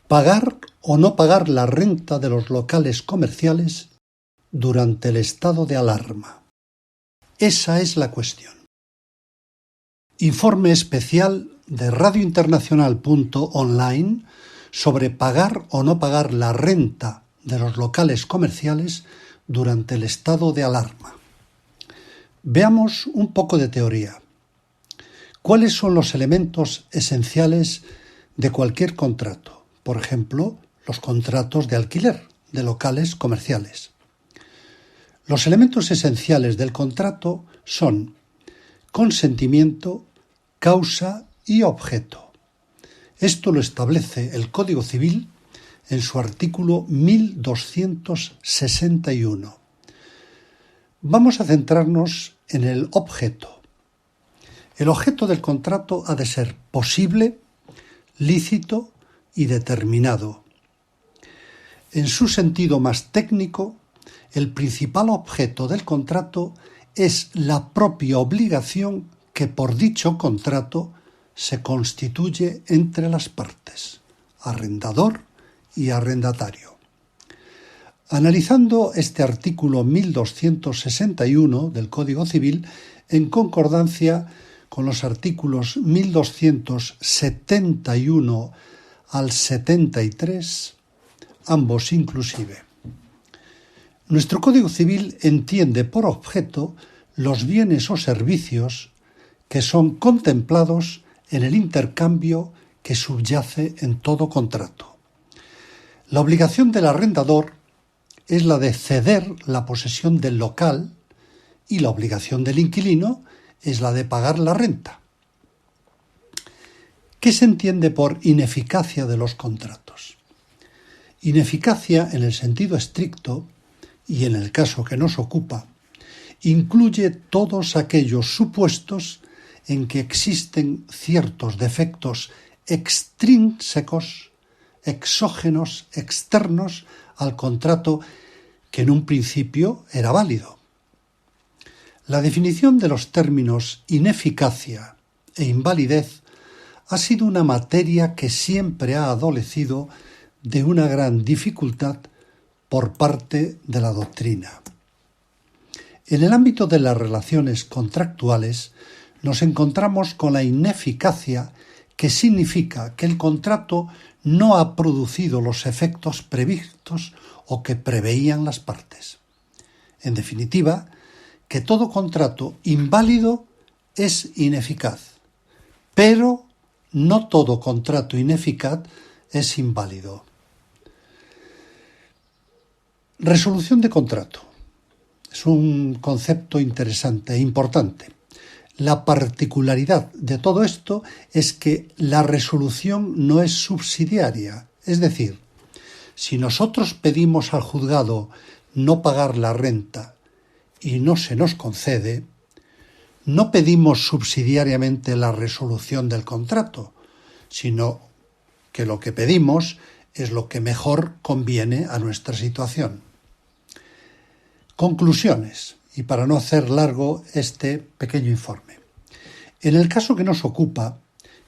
Pagar o no pagar la renta de los locales comerciales durante el estado de alarma. Esa es la cuestión. Informe especial de radiointernacional.online sobre pagar o no pagar la renta de los locales comerciales durante el estado de alarma. Veamos un poco de teoría. ¿Cuáles son los elementos esenciales de cualquier contrato? Por ejemplo, los contratos de alquiler de locales comerciales. Los elementos esenciales del contrato son consentimiento, causa y objeto. Esto lo establece el Código Civil en su artículo 1261. Vamos a centrarnos en el objeto. El objeto del contrato ha de ser posible, lícito y determinado. En su sentido más técnico, el principal objeto del contrato es la propia obligación que por dicho contrato se constituye entre las partes, arrendador y arrendatario. Analizando este artículo 1261 del Código Civil en concordancia con los artículos 1271 al 73, ambos inclusive. Nuestro Código Civil entiende por objeto los bienes o servicios que son contemplados en el intercambio que subyace en todo contrato. La obligación del arrendador es la de ceder la posesión del local y la obligación del inquilino es la de pagar la renta. ¿Qué se entiende por ineficacia de los contratos? Ineficacia, en el sentido estricto, y en el caso que nos ocupa, incluye todos aquellos supuestos en que existen ciertos defectos extrínsecos, exógenos, externos al contrato que en un principio era válido. La definición de los términos ineficacia e invalidez ha sido una materia que siempre ha adolecido de una gran dificultad por parte de la doctrina. En el ámbito de las relaciones contractuales nos encontramos con la ineficacia, que significa que el contrato no ha producido los efectos previstos o que preveían las partes. En definitiva, que todo contrato inválido es ineficaz, pero no todo contrato ineficaz es inválido. Resolución de contrato. Es un concepto interesante e importante. La particularidad de todo esto es que la resolución no es subsidiaria, es decir, si nosotros pedimos al juzgado no pagar la renta y no se nos concede, no pedimos subsidiariamente la resolución del contrato, sino que lo que pedimos es lo que mejor conviene a nuestra situación. Conclusiones, y para no hacer largo este pequeño informe. En el caso que nos ocupa,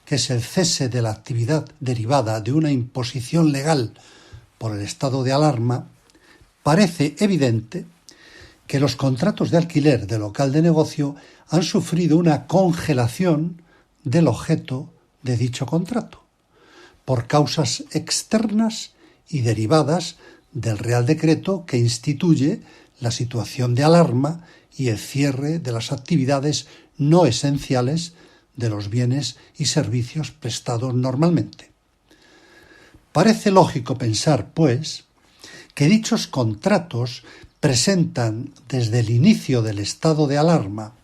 que es el cese de la actividad derivada de una imposición legal por el estado de alarma, parece evidente que los contratos de alquiler de local de negocio han sufrido una congelación del objeto de dicho contrato, por causas externas y derivadas del Real Decreto que instituye la situación de alarma y el cierre de las actividades no esenciales de los bienes y servicios prestados normalmente. Parece lógico pensar, pues, que dichos contratos presentan desde el inicio del estado de alarma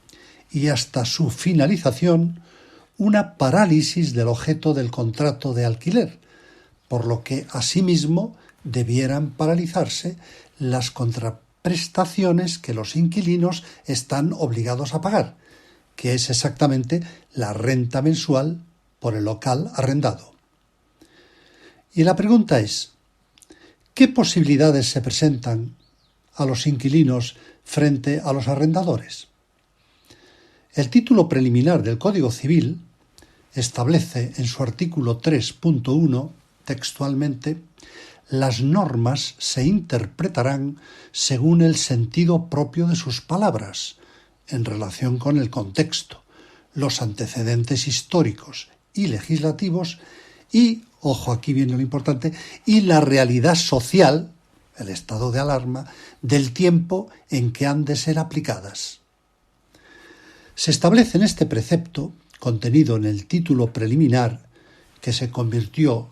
y hasta su finalización una parálisis del objeto del contrato de alquiler, por lo que asimismo debieran paralizarse las contraprestaciones que los inquilinos están obligados a pagar, que es exactamente la renta mensual por el local arrendado. Y la pregunta es, ¿qué posibilidades se presentan a los inquilinos frente a los arrendadores? El título preliminar del Código Civil establece en su artículo 3.1 textualmente, las normas se interpretarán según el sentido propio de sus palabras, en relación con el contexto, los antecedentes históricos y legislativos y, ojo, aquí viene lo importante, y la realidad social, el estado de alarma, del tiempo en que han de ser aplicadas. Se establece en este precepto, contenido en el título preliminar, que se convirtió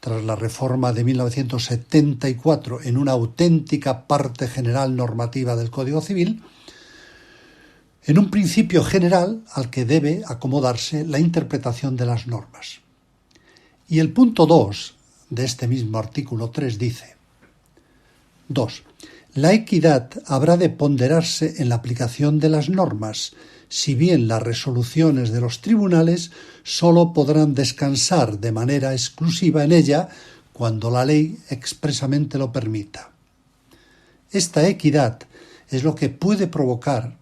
tras la reforma de 1974 en una auténtica parte general normativa del Código Civil, en un principio general al que debe acomodarse la interpretación de las normas. Y el punto 2 de este mismo artículo 3 dice: 2. La equidad habrá de ponderarse en la aplicación de las normas, si bien las resoluciones de los tribunales sólo podrán descansar de manera exclusiva en ella cuando la ley expresamente lo permita. Esta equidad es lo que puede provocar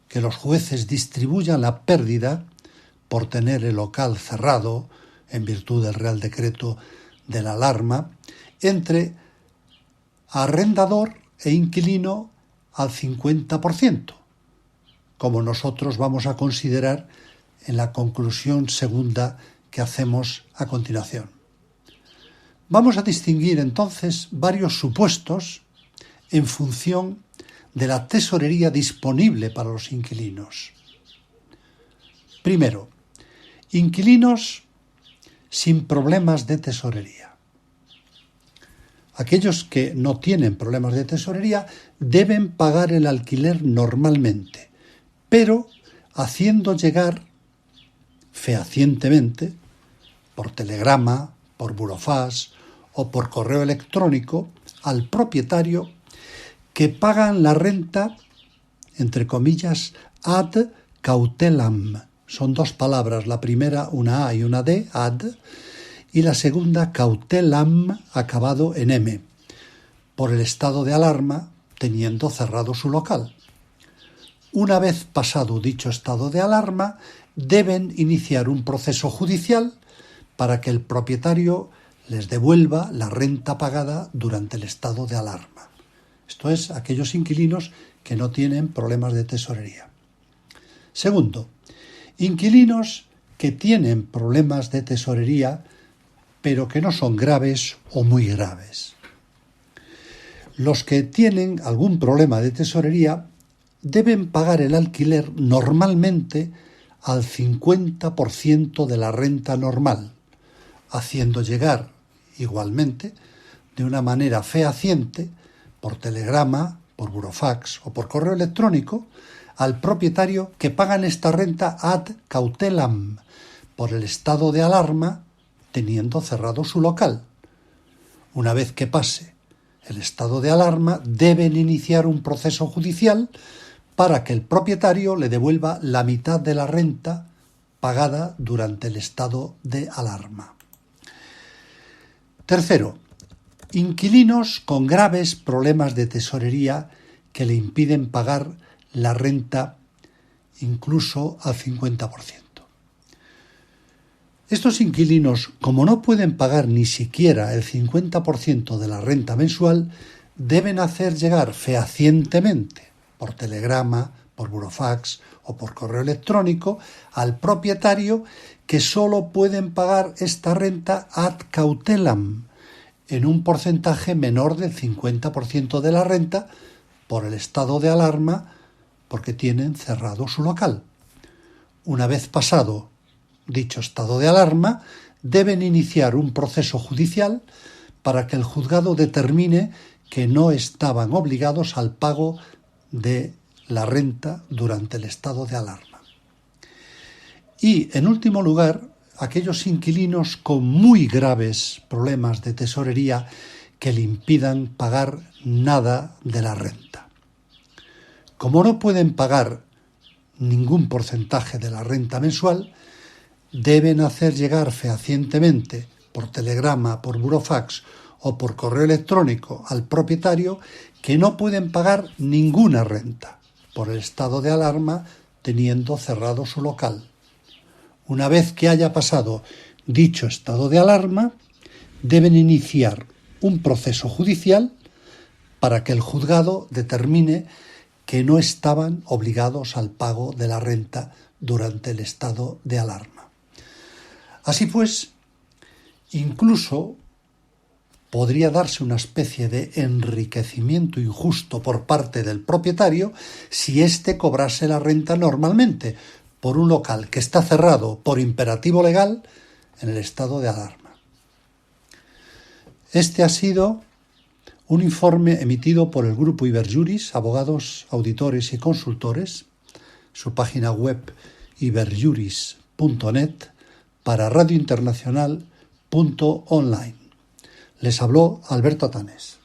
que los jueces distribuyan la pérdida por tener el local cerrado, en virtud del Real Decreto de la alarma, entre arrendador e inquilino al 50%, como nosotros vamos a considerar en la conclusión segunda que hacemos a continuación. Vamos a distinguir entonces varios supuestos en función de la tesorería disponible para los inquilinos. Primero, inquilinos sin problemas de tesorería. Aquellos que no tienen problemas de tesorería deben pagar el alquiler normalmente, pero haciendo llegar fehacientemente, por telegrama, por burofax o por correo electrónico, al propietario que pagan la renta, entre comillas, ad cautelam. Son dos palabras, la primera una A y una D, ad, y la segunda cautelam, acabado en M, por el estado de alarma, teniendo cerrado su local. Una vez pasado dicho estado de alarma, deben iniciar un proceso judicial para que el propietario les devuelva la renta pagada durante el estado de alarma. Esto es, aquellos inquilinos que no tienen problemas de tesorería. Segundo, inquilinos que tienen problemas de tesorería, pero que no son graves o muy graves. Los que tienen algún problema de tesorería deben pagar el alquiler normalmente al 50% de la renta normal, haciendo llegar igualmente, de una manera fehaciente, por telegrama, por burofax o por correo electrónico, al propietario que pagan esta renta ad cautelam, por el estado de alarma, teniendo cerrado su local. Una vez que pase el estado de alarma, deben iniciar un proceso judicial para que el propietario le devuelva la mitad de la renta pagada durante el estado de alarma. Tercero, inquilinos con graves problemas de tesorería que le impiden pagar la renta incluso al 50%. Estos inquilinos, como no pueden pagar ni siquiera el 50% de la renta mensual, deben hacer llegar fehacientemente, por telegrama, por burofax o por correo electrónico, al propietario que sólo pueden pagar esta renta ad cautelam, en un porcentaje menor del 50% de la renta, por el estado de alarma, porque tienen cerrado su local. Una vez pasado dicho estado de alarma, deben iniciar un proceso judicial para que el juzgado determine que no estaban obligados al pago de la renta durante el estado de alarma. Y, en último lugar, aquellos inquilinos con muy graves problemas de tesorería que le impidan pagar nada de la renta. Como no pueden pagar ningún porcentaje de la renta mensual, deben hacer llegar fehacientemente, por telegrama, por burofax o por correo electrónico al propietario que no pueden pagar ninguna renta por el estado de alarma, teniendo cerrado su local. Una vez que haya pasado dicho estado de alarma, deben iniciar un proceso judicial para que el juzgado determine que no estaban obligados al pago de la renta durante el estado de alarma. Así pues, incluso podría darse una especie de enriquecimiento injusto por parte del propietario si éste cobrase la renta normalmente por un local que está cerrado por imperativo legal en el estado de alarma. Este ha sido un informe emitido por el grupo Iberjuris, abogados, auditores y consultores, su página web iberjuris.net, para radiointernacional.online. Les habló Alberto Atanes.